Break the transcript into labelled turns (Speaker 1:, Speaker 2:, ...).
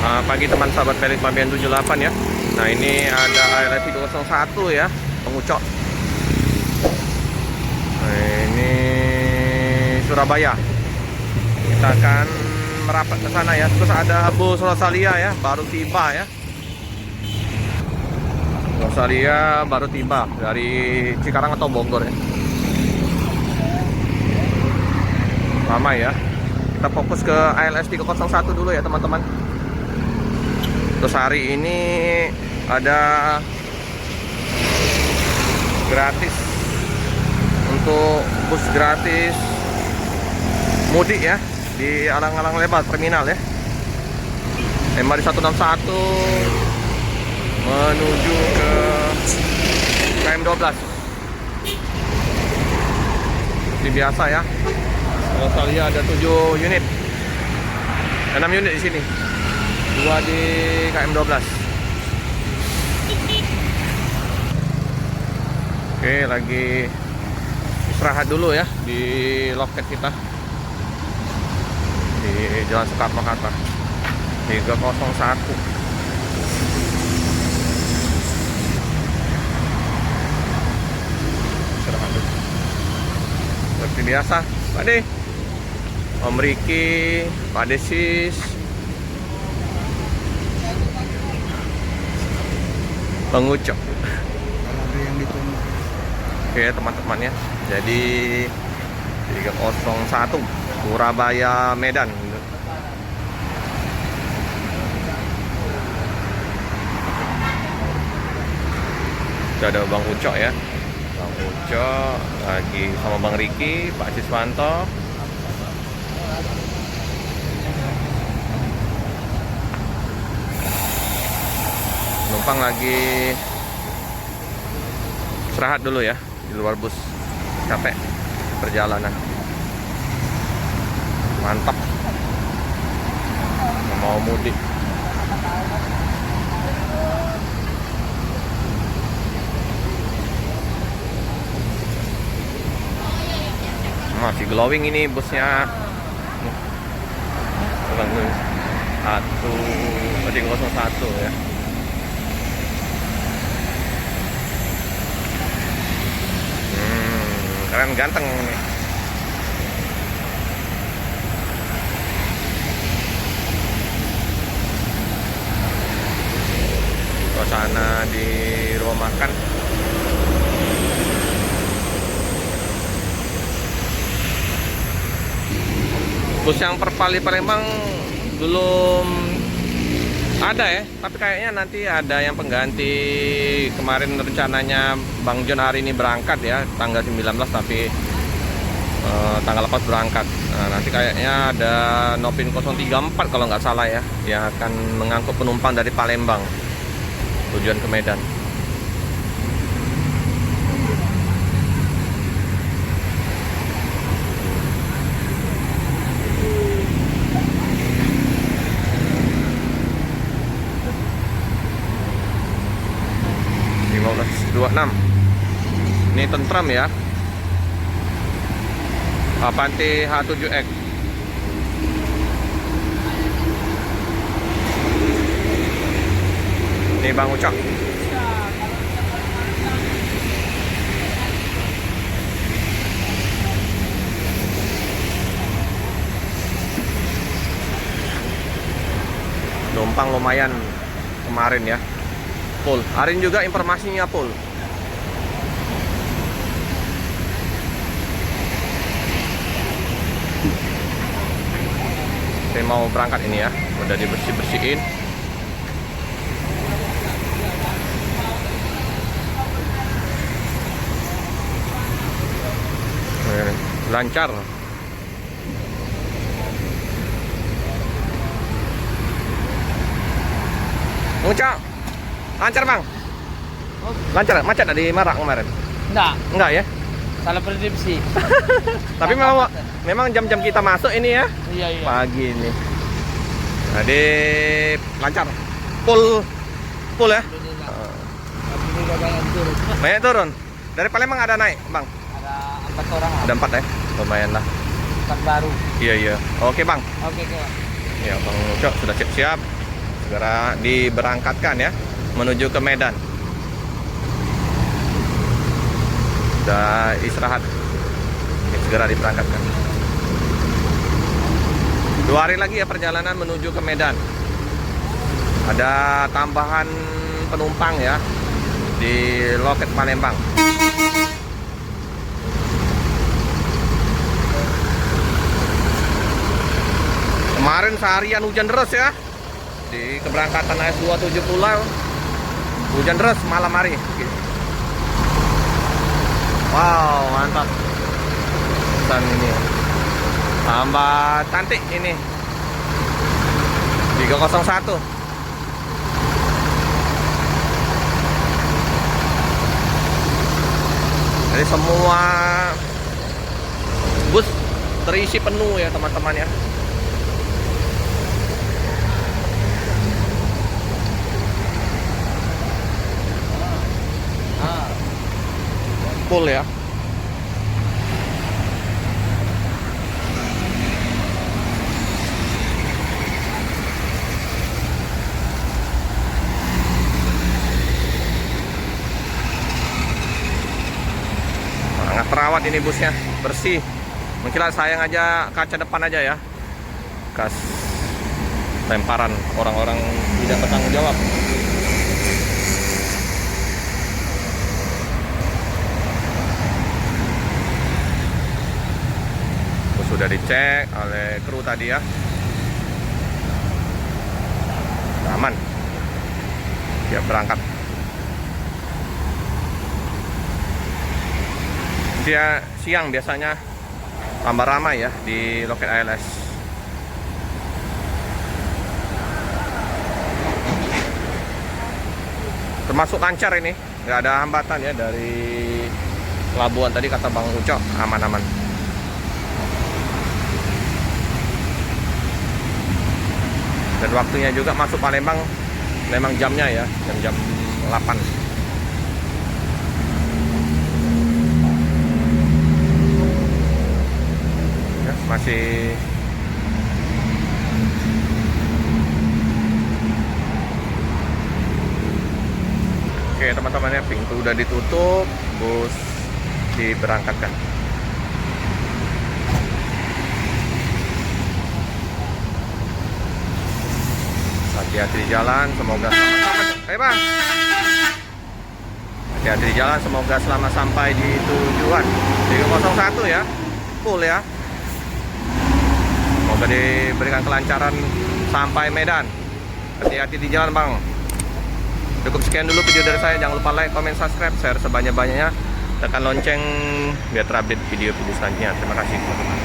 Speaker 1: Pagi teman sahabat Pelik Babian 78 ya. Nah ini ada ALS 301 ya, pengucok. Nah, ini Surabaya. Kita akan merapat ke sana ya. Terus ada bus Rosalia ya, baru tiba ya. Rosalia baru tiba dari Cikarang atau Bogor ya. Lama ya. Kita fokus ke ALS 301 dulu ya teman-teman. Terus hari ini ada gratis untuk bus gratis mudik ya di alang-alang lebar terminal ya. MRI 161 menuju ke KM12. Seperti biasa ya. Rosalia ada 7 unit. 6 unit di sini. 2 di KM12. Oke, lagi istirahat dulu ya di loket kita di Jalan Soekarno-Hatta 301. Istirahat dulu. Seperti biasa, Pak De, Om Riki, Pak Desis, pengucok. Oke teman-teman ya. Jadi 301 Surabaya Medan. Sudah ada Bang Ucok ya. Bang Ucok lagi sama Bang Riki, Pak Siswanto. Penumpang lagi istirahat dulu ya di luar bus, capek perjalanan. Mantap, mau mudik. Masih glowing ini busnya. 301 ya. Keren, ganteng nih. Suasana di rumah makan. Bus yang Perpali Palembang belum ada ya, tapi kayaknya nanti ada yang pengganti. Kemarin rencananya Bang John hari ini berangkat ya, tanggal 19, tapi tanggal 4 berangkat. Nah, nanti kayaknya ada Nopin 034 kalau nggak salah ya, yang akan mengangkut penumpang dari Palembang tujuan ke Medan. Ini tentram ya, Avanti H7X. Ini Bang Ucok. Numpang lumayan kemarin ya, full. Hari ini juga informasinya full. Saya mau berangkat ini ya, udah dibersih-bersihin. Lancar. Ngucap, lancar Bang. Lancar, macet di Marak kemarin? Enggak ya?
Speaker 2: Salah prediksi.
Speaker 1: Tapi memang jam-jam kita masuk ini ya.
Speaker 2: Iya.
Speaker 1: Pagi ini. Jadi lancar. Full ya.
Speaker 2: Alhamdulillah banyak turun.
Speaker 1: Banyak turun. Dari Palembang ada naik, Bang?
Speaker 2: Ada 4 orang.
Speaker 1: Ada 4 ya. Lumayan lah.
Speaker 2: 4 baru.
Speaker 1: Iya. Oke, Bang.
Speaker 2: Oke.
Speaker 1: Ya, Bang Ucok sudah siap-siap. segera diberangkatkan ya menuju ke Medan. Udah istirahat, ini segera diberangkatkan. 2 hari lagi ya perjalanan menuju ke Medan. Ada tambahan penumpang ya di loket Palembang. Kemarin seharian hujan deras ya di keberangkatan AS270 hujan deras malam hari. Wow, mantap. Dan ini tambah cantik ini 301. Jadi semua bus terisi penuh ya teman-teman ya. Full ya. Sangat terawat ini busnya, bersih. Mungkin sayang aja kaca depan aja ya. Bekas lemparan orang-orang tidak bertanggung jawab. Sudah dicek oleh kru tadi ya, aman, siap berangkat. Dia siang biasanya tambah ramai ya di loket ALS. Termasuk lancar ini, nggak ada hambatan ya dari pelabuhan tadi kata Bang Ucok, aman-aman. Dan waktunya juga masuk Palembang memang jamnya ya, jam 8. Ya, masih oke teman-teman ya, pintu udah ditutup, bus diberangkatkan. Hati-hati di jalan, semoga selamat. Bang. Hati-hati di jalan, semoga selamat sampai di tujuan. 301 ya, full ya. Semoga diberikan kelancaran sampai Medan. Hati-hati di jalan bang. Cukup sekian dulu video dari saya. Jangan lupa like, comment, subscribe, share sebanyak-banyaknya. Tekan lonceng biar terupdate video-video selanjutnya. Terima kasih teman-teman.